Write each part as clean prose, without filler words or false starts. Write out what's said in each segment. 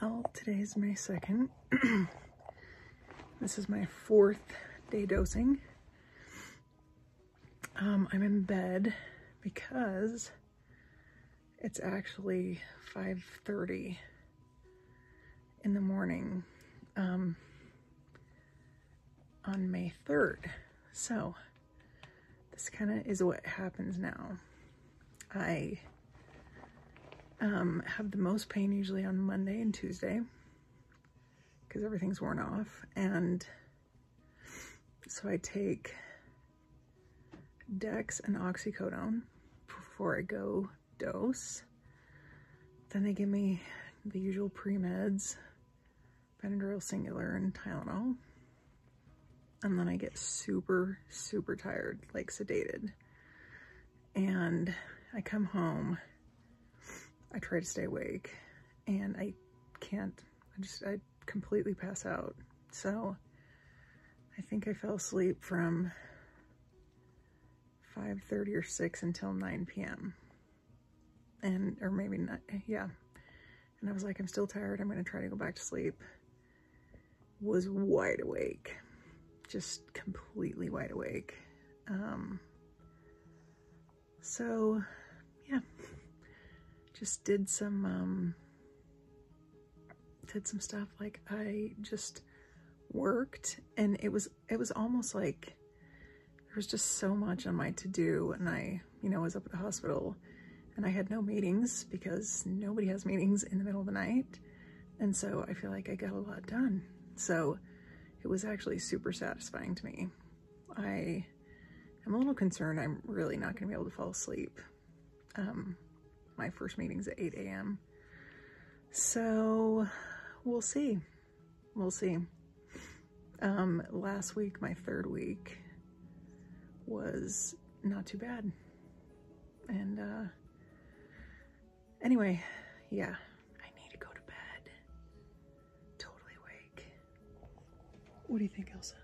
Well, today's May 2nd. This is my 4th day dosing. I'm in bed because it's actually 5:30 in the morning on May 3rd. So this kind of is what happens now. I have the most pain usually on Monday and Tuesday because everything's worn off, and so I take Dex and oxycodone before I go dose. Then they give me the usual pre-meds, Benadryl Singular and Tylenol, and then I get super tired, like sedated, and I come home. I try to stay awake and I can't. I completely pass out. So I think I fell asleep from 5:30 or 6 until 9 p.m. or maybe not, yeah. And I was like, I'm still tired. I'm going to try to go back to sleep. Was wide awake, just completely wide awake. So yeah. Just did some stuff. Like I just worked, and it was almost like there was just so much on my to-do, and I, was up at the hospital and I had no meetings because nobody has meetings in the middle of the night. And so I feel like I got a lot done. So it was actually super satisfying to me. I am a little concerned I'm really not gonna be able to fall asleep. My first meeting's at 8 a.m. So we'll see. We'll see. Last week, my 3rd week, was not too bad. And anyway, yeah, I need to go to bed. Totally awake. What do you think, Elsa?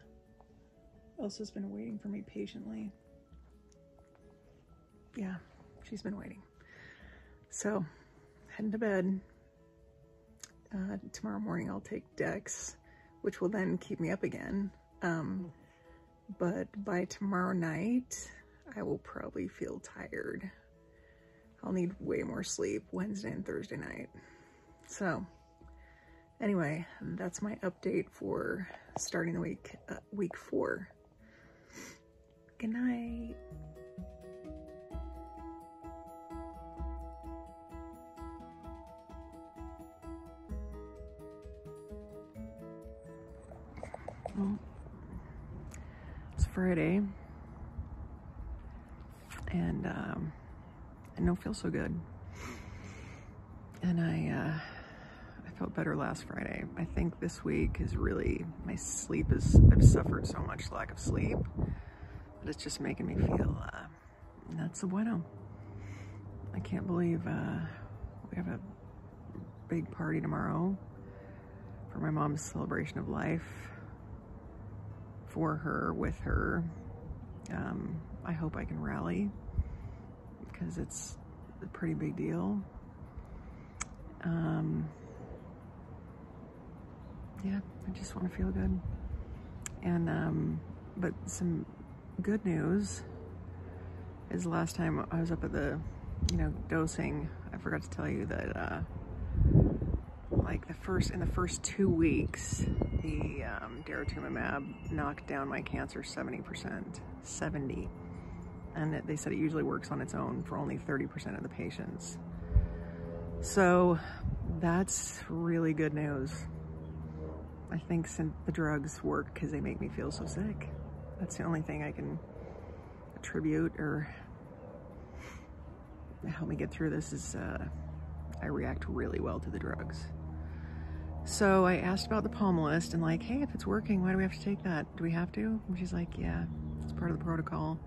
Elsa's been waiting for me patiently. Yeah, she's been waiting. So, heading to bed. Tomorrow morning I'll take Dex, which will then keep me up again. But by tomorrow night, I will probably feel tired. I'll need way more sleep Wednesday and Thursday night. So, anyway, that's my update for starting the week 4. Good night. Well, it's Friday, and I don't feel so good. And I felt better last Friday. I think this week is really, my sleep I've suffered so much lack of sleep that it's just making me feel not so bueno. I can't believe we have a big party tomorrow for my mom's celebration of life. For her, with her. I hope I can rally because it's a pretty big deal. Yeah, I just want to feel good. And but some good news is last time I was up at the dosing, I forgot to tell you that like in the first 2 weeks, the daratumumab knocked down my cancer 70%, 70. And they said it usually works on its own for only 30% of the patients. So that's really good news. I think the drugs work because they make me feel so sick. That's the only thing I can attribute or help me get through this is I react really well to the drugs. So I asked about the Pomalyst and like, hey, if it's working, why do we have to take that? Do we have to? And she's like, yeah, it's part of the protocol.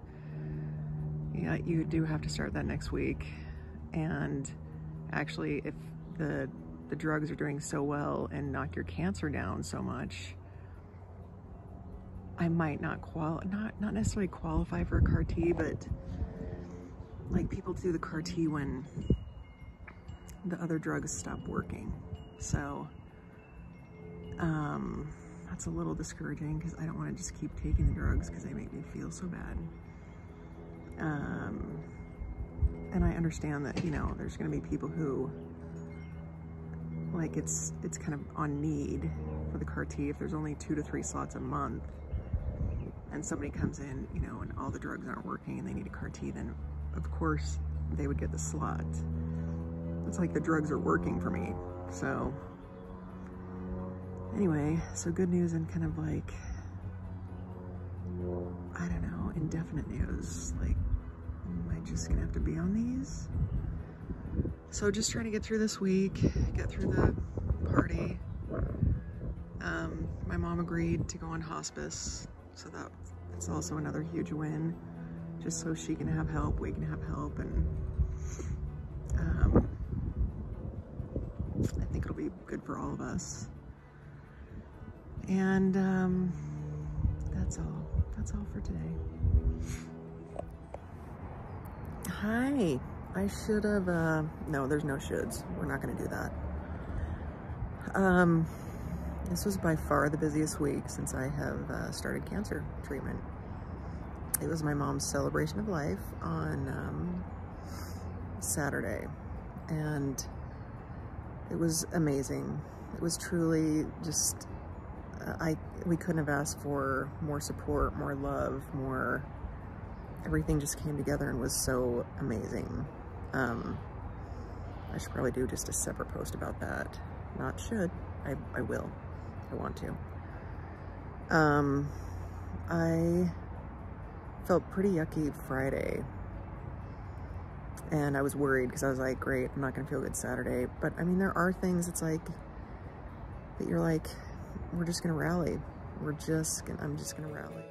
Yeah, you do have to start that next week. And actually, if the drugs are doing so well and knock your cancer down so much, I might not necessarily qualify for a CAR T, but like people do the CAR T when the other drugs stop working. So That's a little discouraging because I don't want to just keep taking the drugs because they make me feel so bad. And I understand that, you know, there's going to be people who, like, it's kind of on need for the CAR-T. If there's only 2 to 3 slots a month and somebody comes in, you know, and all the drugs aren't working and they need a CAR-T, then of course they would get the slot. It's like the drugs are working for me. So anyway, so good news and kind of like, I don't know, indefinite news. Like, am I just gonna have to be on these? So just trying to get through this week, get through the party. My mom agreed to go on hospice, so that's also another huge win. Just so she can have help, we can have help, and I think it'll be good for all of us. And that's all for today. Hi. I should have, no, there's no shoulds. We're not gonna do that. This was by far the busiest week since I have started cancer treatment. It was my mom's celebration of life on Saturday, and it was amazing. It was truly just, we couldn't have asked for more support, more love, more, everything just came together and was so amazing. I should probably do just a separate post about that. Not should, I will. I want to. I felt pretty yucky Friday. And I was worried because I was like, great, I'm not gonna feel good Saturday. But I mean, there are things it's like, that you're like, we're just gonna rally. I'm just gonna rally.